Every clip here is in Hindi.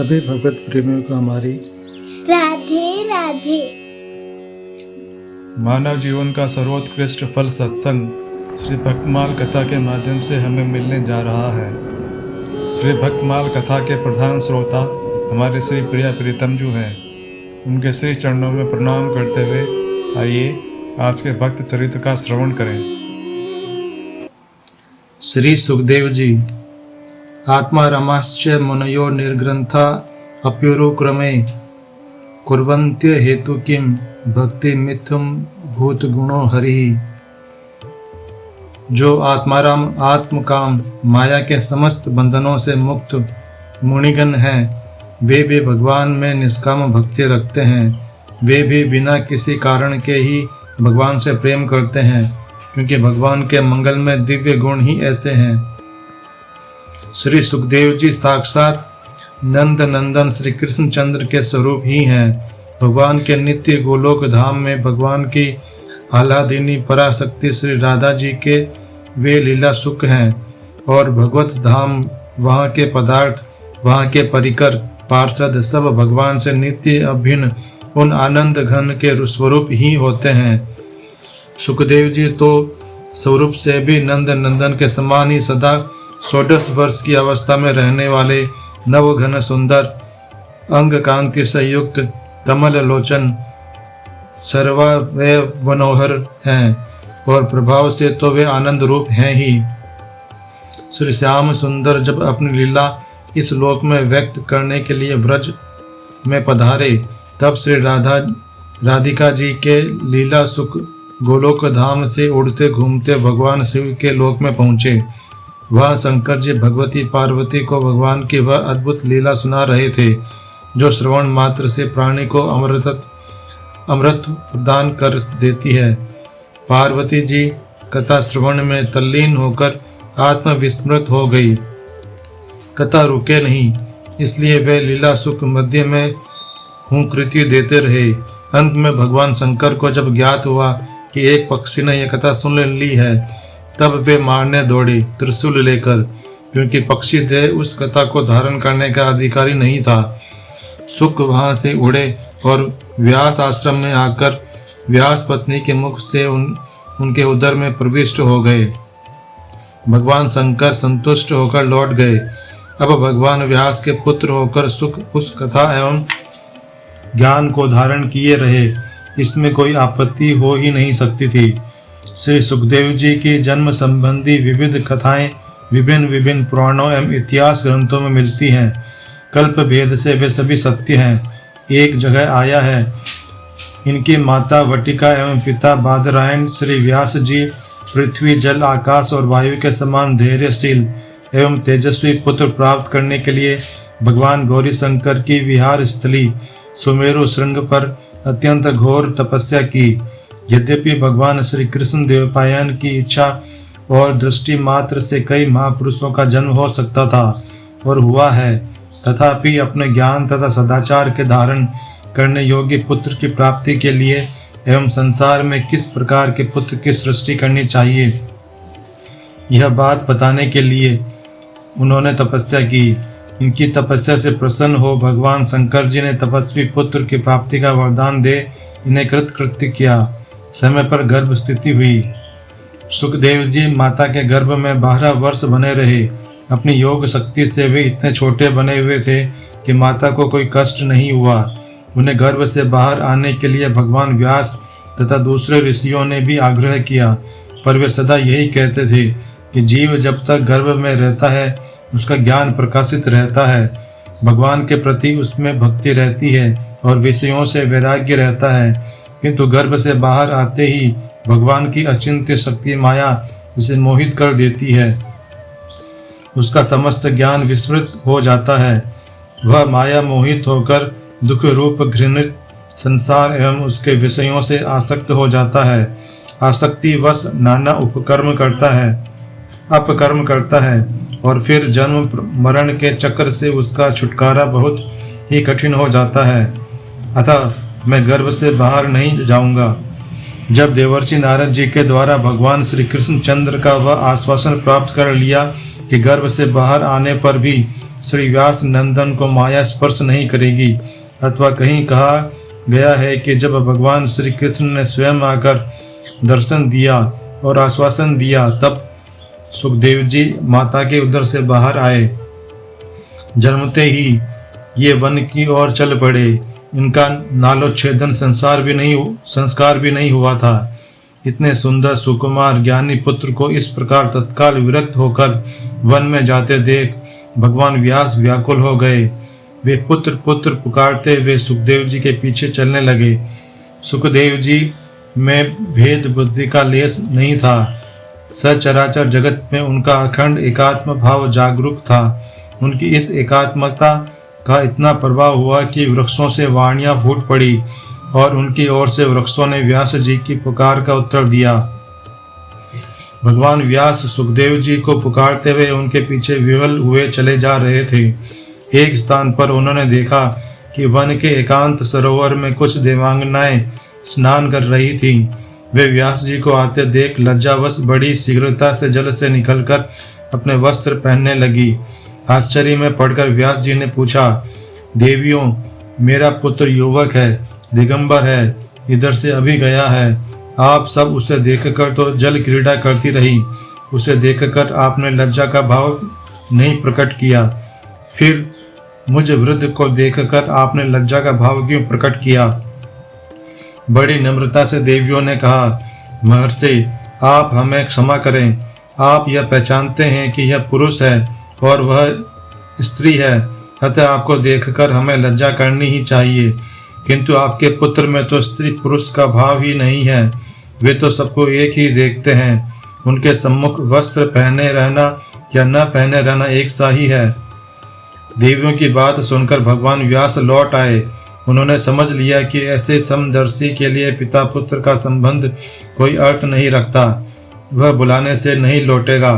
सभी भगवत प्रेमियों को हमारी राधे राधे। मानव जीवन का सर्वोत्कृष्ट फल सत्संग श्री भक्तमाल कथा के माध्यम से हमें मिलने जा रहा है। श्री भक्तमाल कथा के प्रधान श्रोता हमारे श्री प्रिया प्रीतम जी हैं। उनके श्री चरणों में प्रणाम करते हुए आइए आज के भक्त चरित्र का श्रवण करें। श्री सुखदेव जी। आत्मा रमाश्च मुनयो निर्ग्रंथा अप्युरुक्रमे कुर्वन्त्य हेतु किम भक्ति मिथुम भूत गुणो हरि। जो आत्माराम आत्मकाम माया के समस्त बंधनों से मुक्त मुनिगण हैं, वे भी भगवान में निष्काम भक्ति रखते हैं। वे भी बिना किसी कारण के ही भगवान से प्रेम करते हैं, क्योंकि भगवान के मंगल में दिव्य गुण ही ऐसे हैं। श्री सुखदेव जी साक्षात नंद नंदन श्री कृष्ण चंद्र के स्वरूप ही हैं। भगवान के नित्य गोलोक धाम में भगवान की आह्लादिनी पराशक्ति श्री राधा जी के वे लीला सुख हैं, और भगवत धाम वहाँ के पदार्थ, वहाँ के परिकर, पार्षद सब भगवान से नित्य अभिन्न उन आनंद घन के स्वरूप ही होते हैं। सुखदेव जी तो स्वरूप से भी नंद नंदन के समान ही सदा 16 वर्ष की अवस्था में रहने वाले नव घन सुंदर अंग कांति से युक्त कमल लोचन सर्वावय मनोहर हैं, और प्रभाव से तो वे आनंद रूप हैं ही। श्री श्याम सुंदर जब अपनी लीला इस लोक में व्यक्त करने के लिए व्रज में पधारे, तब श्री राधिका जी के लीला सुख गोलोक धाम से उड़ते घूमते भगवान शिव के लोक में पहुँचे। वह शंकर जी भगवती पार्वती को भगवान की वह अद्भुत लीला सुना रहे थे, जो श्रवण मात्र से प्राणी को अमृत प्रदान कर देती है। पार्वती जी कथा श्रवण में तल्लीन होकर आत्मविस्मृत हो गई। कथा रुके नहीं, इसलिए वे लीला सुख मध्य में हुंकृति देते रहे। अंत में भगवान शंकर को जब ज्ञात हुआ कि एक पक्षी ने यह कथा सुन ली है, तब वे मारने दौड़े त्रिशूल लेकर, क्योंकि पक्षी देह उस कथा को धारण करने का अधिकारी नहीं था। सुख वहां से उड़े और व्यास आश्रम में आकर व्यास पत्नी के मुख से उनके उदर में प्रविष्ट हो गए। भगवान शंकर संतुष्ट होकर लौट गए। अब भगवान व्यास के पुत्र होकर सुख उस कथा एवं ज्ञान को धारण किए रहे, इसमें कोई आपत्ति हो ही नहीं सकती थी। श्री सुखदेव जी की जन्म संबंधी विविध कथाएं विभिन्न विभिन्न पुराणों एवं इतिहास ग्रंथों में मिलती हैं। कल्प भेद से वे सभी सत्य हैं। एक जगह आया है, इनकी माता वटिका एवं पिता बादरायण श्री व्यास जी पृथ्वी जल आकाश और वायु के समान धैर्यशील एवं तेजस्वी पुत्र प्राप्त करने के लिए भगवान गौरी शंकर की विहार स्थली सुमेरु श्रृंग पर अत्यंत घोर तपस्या की। यद्यपि भगवान श्री कृष्ण देवपायन की इच्छा और दृष्टि मात्र से कई महापुरुषों का जन्म हो सकता था और हुआ है, तथापि अपने ज्ञान तथा सदाचार के धारण करने योग्य पुत्र की प्राप्ति के लिए एवं संसार में किस प्रकार के पुत्र की सृष्टि करनी चाहिए, यह बात बताने के लिए उन्होंने तपस्या की। इनकी तपस्या से प्रसन्न हो भगवान शंकर जी ने तपस्वी पुत्र की प्राप्ति का वरदान दे इन्हें कृतकृत्य किया। समय पर गर्भ स्थिति हुई। सुखदेव जी माता के गर्भ में 12 वर्ष बने रहे। अपनी योग शक्ति से वे इतने छोटे बने हुए थे कि माता को कोई कष्ट नहीं हुआ। उन्हें गर्भ से बाहर आने के लिए भगवान व्यास तथा दूसरे ऋषियों ने भी आग्रह किया, पर वे सदा यही कहते थे कि जीव जब तक गर्भ में रहता है उसका ज्ञान प्रकाशित रहता है, भगवान के प्रति उसमें भक्ति रहती है और विषयों से वैराग्य रहता है, किंतु गर्भ से बाहर आते ही भगवान की अचिंत्य शक्ति माया उसे मोहित कर देती है। उसका समस्त ज्ञान विस्मृत हो जाता है। वह माया मोहित होकर दुख रूप घृणित संसार एवं उसके विषयों से आसक्त हो जाता है। आसक्ति वश नाना अपकर्म करता है और फिर जन्म मरण के चक्र से उसका छुटकारा बहुत ही कठिन हो जाता है। अतः मैं गर्भ से बाहर नहीं जाऊंगा। जब देवर्षि नारद जी के द्वारा भगवान श्री कृष्ण चंद्र का वह आश्वासन प्राप्त कर लिया कि गर्भ से बाहर आने पर भी श्री व्यास नंदन को माया स्पर्श नहीं करेगी। अथवा कहीं कहा गया है कि जब भगवान श्री कृष्ण ने स्वयं आकर दर्शन दिया और आश्वासन दिया, तब सुखदेव जी माता के उदर से बाहर आए। जन्मते ही ये वन की ओर चल पड़े। इनका नालोच्छेदन संस्कार भी नहीं हुआ था। इतने सुंदर सुकुमार ज्ञानी पुत्र को इस प्रकार तत्काल विरक्त होकर वन में जाते देख भगवान व्यास व्याकुल हो गए। वे पुत्र पुत्र पुकारते हुए सुखदेव जी के पीछे चलने लगे। सुखदेव जी में भेद बुद्धि का लेस नहीं था। सचराचर जगत में उनका अखंड एकात्म भाव जागरूक था। उनकी इस एकात्मकता का इतना प्रभाव हुआ कि वृक्षों से वाणियां फूट पड़ी और उनकी ओर से वृक्षों ने व्यास जी की पुकार का उत्तर दिया। भगवान व्यास सुखदेव जी को पुकारते हुए उनके पीछे विह्वल हुए चले जा रहे थे। एक स्थान पर उन्होंने देखा कि वन के एकांत सरोवर में कुछ देवांगनाएं स्नान कर रही थीं। वे व्यास जी को आते देख लज्जावश बड़ी शीघ्रता से जल से निकलकर अपने वस्त्र पहनने लगी। आश्चर्य में पड़कर व्यास जी ने पूछा, देवियों, मेरा पुत्र युवक है, दिगंबर है, इधर से अभी गया है। आप सब उसे देखकर तो जल क्रीड़ा करती रही। उसे देखकर आपने लज्जा का भाव नहीं प्रकट किया, फिर मुझ वृद्ध को देखकर आपने लज्जा का भाव क्यों प्रकट किया? बड़ी नम्रता से देवियों ने कहा, महर्षि, आप हमें क्षमा करें। आप यह पहचानते हैं कि यह पुरुष है और वह स्त्री है, अतः आपको देखकर हमें लज्जा करनी ही चाहिए। किंतु आपके पुत्र में तो स्त्री पुरुष का भाव ही नहीं है। वे तो सबको एक ही देखते हैं। उनके सम्मुख वस्त्र पहने रहना या न पहने रहना एक सा ही है। देवियों की बात सुनकर भगवान व्यास लौट आए। उन्होंने समझ लिया कि ऐसे समदर्शी के लिए पिता पुत्र का संबंध कोई अर्थ नहीं रखता। वह बुलाने से नहीं लौटेगा।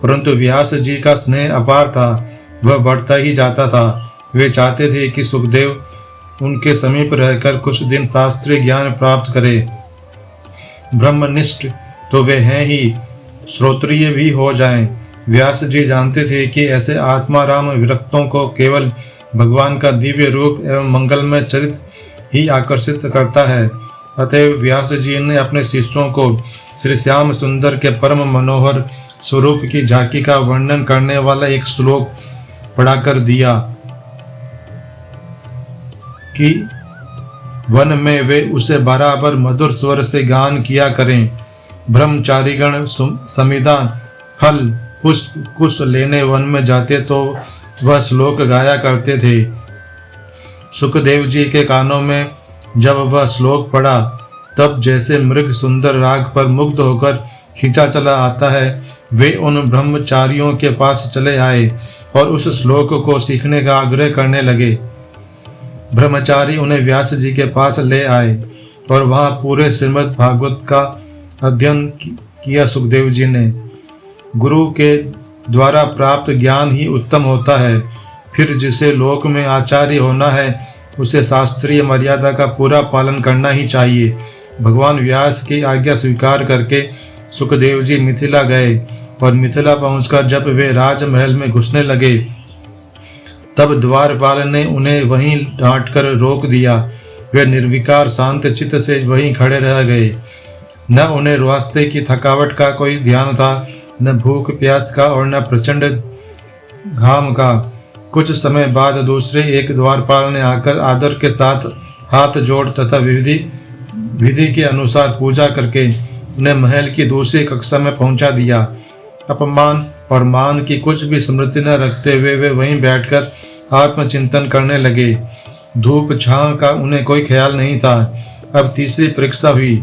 परंतु व्यास जी का स्नेह अपार था, वह बढ़ता ही जाता था। वे चाहते थे कि सुखदेव उनके समीप रहकर कुछ दिन शास्त्रीय ज्ञान प्राप्त करे। ब्रह्मनिष्ठ तो वे हैं ही, श्रोत्रिय भी हो जाएं। व्यास जी जानते थे कि ऐसे आत्माराम विरक्तों को केवल भगवान का दिव्य रूप एवं मंगलमय चरित्र ही आकर्षित करता है। अतएव व्यास जी ने अपने शिष्यों को श्री श्याम सुंदर के परम मनोहर स्वरूप की झांकी का वर्णन करने वाला एक श्लोक पढ़ाकर दिया कि वन में वे उसे बराबर मधुर स्वर से गान किया करें। ब्रह्मचारीगण समिधा फल पुष्प कुश लेने वन में जाते तो वह श्लोक गाया करते थे। सुखदेव जी के कानों में जब वह श्लोक पढ़ा, तब जैसे मृग सुंदर राग पर मुग्ध होकर खींचा चला आता है, वे उन ब्रह्मचारियों के पास चले आए और उस श्लोक को सीखने का आग्रह करने लगे। ब्रह्मचारी उन्हें व्यास जी के पास ले आए और वहां पूरे श्रीमद् भागवत का अध्ययन किया। सुखदेव जी ने गुरु के द्वारा प्राप्त ज्ञान ही उत्तम होता है। फिर जिसे लोक में आचार्य होना है, उसे शास्त्रीय मर्यादा का पूरा पालन करना ही चाहिए। भगवान व्यास की आज्ञा स्वीकार करके सुखदेव जी मिथिला गए और मिथिला पहुंचकर जब वे राजमहल में घुसने लगे, तब द्वारपाल ने उन्हें वहीं डांटकर रोक दिया। वे निर्विकार शांत चित्त से वहीं खड़े रह गए। न उन्हें रास्ते की थकावट का कोई ध्यान था, न भूख प्यास का और न प्रचंड घाम का। कुछ समय बाद दूसरे एक द्वारपाल ने आकर आदर के साथ हाथ जोड़ तथा विधि के अनुसार पूजा करके उन्हें महल की दूसरी कक्षा में पहुंचा दिया। अपमान और मान की कुछ भी स्मृति न रखते हुए वे वहीं बैठकर आत्मचिंतन करने लगे। धूप छांव का उन्हें कोई ख्याल नहीं था। अब तीसरी परीक्षा हुई।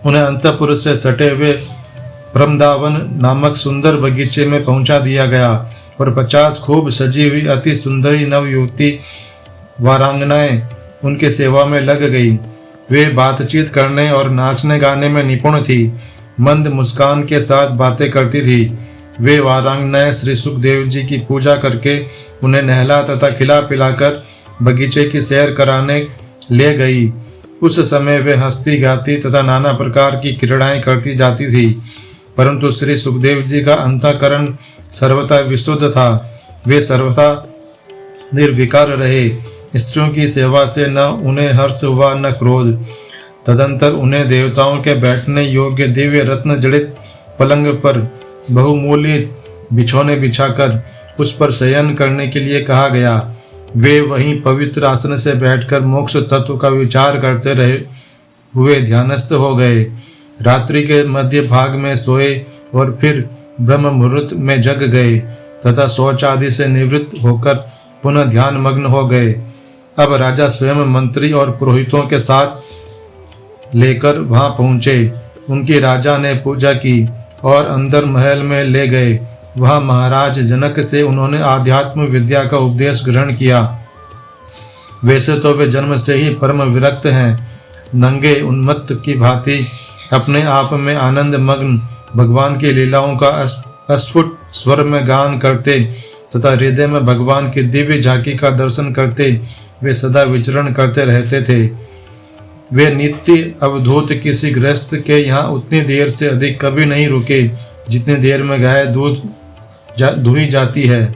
उन्हें अंतःपुर से सटे हुए प्रमदावन नामक सुंदर बगीचे में पहुंचा दिया गया और 50 खूब सजी हुई अति सुंदरी नवयुवती वारांगनाएं उनके सेवा में लग गई। वे बातचीत करने और नाचने गाने में निपुण थी, मंद मुस्कान के साथ बातें करती थी। वे वारांगनाएं श्री सुखदेव जी की पूजा करके उन्हें नहला तथा खिला पिलाकर बगीचे की सैर कराने ले गई। उस समय वे हंसती गाती तथा नाना प्रकार की क्रीड़ाएं करती जाती थी, परंतु श्री सुखदेव जी का अंतःकरण सर्वथा विशुद्ध था। वे सर्वथा निर्विकार रहे। स्त्रियों की सेवा से न उन्हें हर्ष हुआ न क्रोध। तदंतर उन्हें देवताओं के बैठने योग्य दिव्य रत्न जड़ित पलंग पर बहुमूल्य बिछौने बिछाकर उस पर शयन करने के लिए कहा गया। वे वहीं पवित्र आसन से बैठकर मोक्ष तत्व का विचार करते रहे हुए ध्यानस्थ हो गए। रात्रि के मध्य भाग में सोए और फिर ब्रह्म मुहूर्त में जग गए तथा शौच आदि से निवृत्त होकर पुनः ध्यान मग्न हो गए। अब राजा स्वयं मंत्री और पुरोहितों के साथ लेकर वहां पहुंचे। उनकी राजा ने पूजा की और अंदर महल में ले गए। वहां महाराज जनक से उन्होंने आध्यात्म विद्या का उपदेश ग्रहण किया। वैसे तो वे जन्म से ही परम विरक्त हैं, नंगे उन्मत्त की भांति अपने आप में आनंद मग्न भगवान की लीलाओं का अस्फुट स्वर में गान करते तथा हृदय में भगवान की दिव्य झांकी का दर्शन करते वे सदा विचरण करते रहते थे। वे नित्य अवधूत किसी गृहस्थ के यहाँ उतनी देर से अधिक कभी नहीं रुके जितनी देर में गाय दूध दुही जाती है।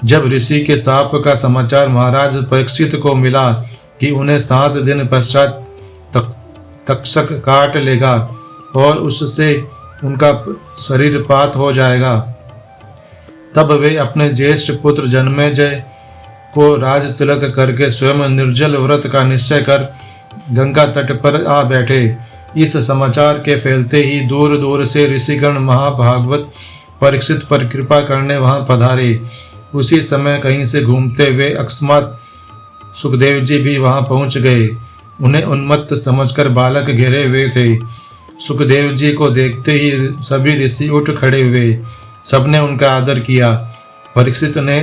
जब ऋषि के साप का समाचार महाराज परीक्षित को मिला कि उन्हें 7 दिन पश्चात तक्षक काट लेगा और उससे उनका शरीरपात हो जाएगा, तब वे अपने ज्येष्ठ पुत्र जन्मेजय को राज तिलक करके स्वयं निर्जल व्रत का निश्चय कर गंगा तट पर आ बैठे। इस समाचार के फैलते ही दूर दूर से ऋषिगण महाभागवत परीक्षित पर कृपा करने वहां पधारे। उसी समय कहीं से घूमते हुए अकस्मात सुखदेव जी भी वहां पहुंच गए। उन्हें उन्मत्त समझकर बालक घेरे हुए थे। सुखदेव जी को देखते ही सभी ऋषि उठ खड़े हुए। सबने उनका आदर किया। परीक्षित ने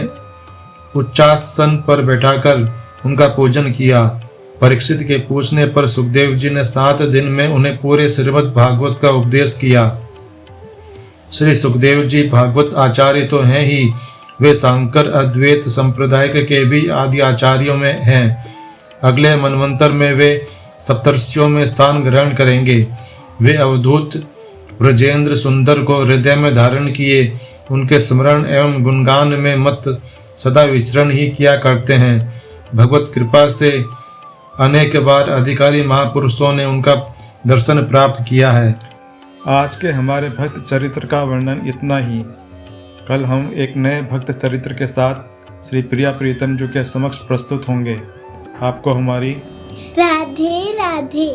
उच्चासन पर बैठाकर उनका पूजन किया। परीक्षित के पूछने पर सुखदेव जी ने 7 दिन में उन्हें पूरे श्रीमद् भागवत का उपदेश किया। श्री सुखदेव जी भागवत आचार्य तो हैं ही, वे शांकर अद्वैत संप्रदाय के भी आदि आचार्यों में हैं। अगले मनवंतर में वे सप्तर्षियों में स्थान ग्रहण करेंगे। वे अवधूत ब्रजेंद्र सुंदर को हृदय में धारण किए उनके स्मरण एवं गुणगान में मत सदा विचरण ही किया करते हैं। भगवत कृपा से अनेक बार अधिकारी महापुरुषों ने उनका दर्शन प्राप्त किया है। आज के हमारे भक्त चरित्र का वर्णन इतना ही। कल हम एक नए भक्त चरित्र के साथ श्री प्रिया प्रीतम जी के समक्ष प्रस्तुत होंगे। आपको हमारी राधे राधे।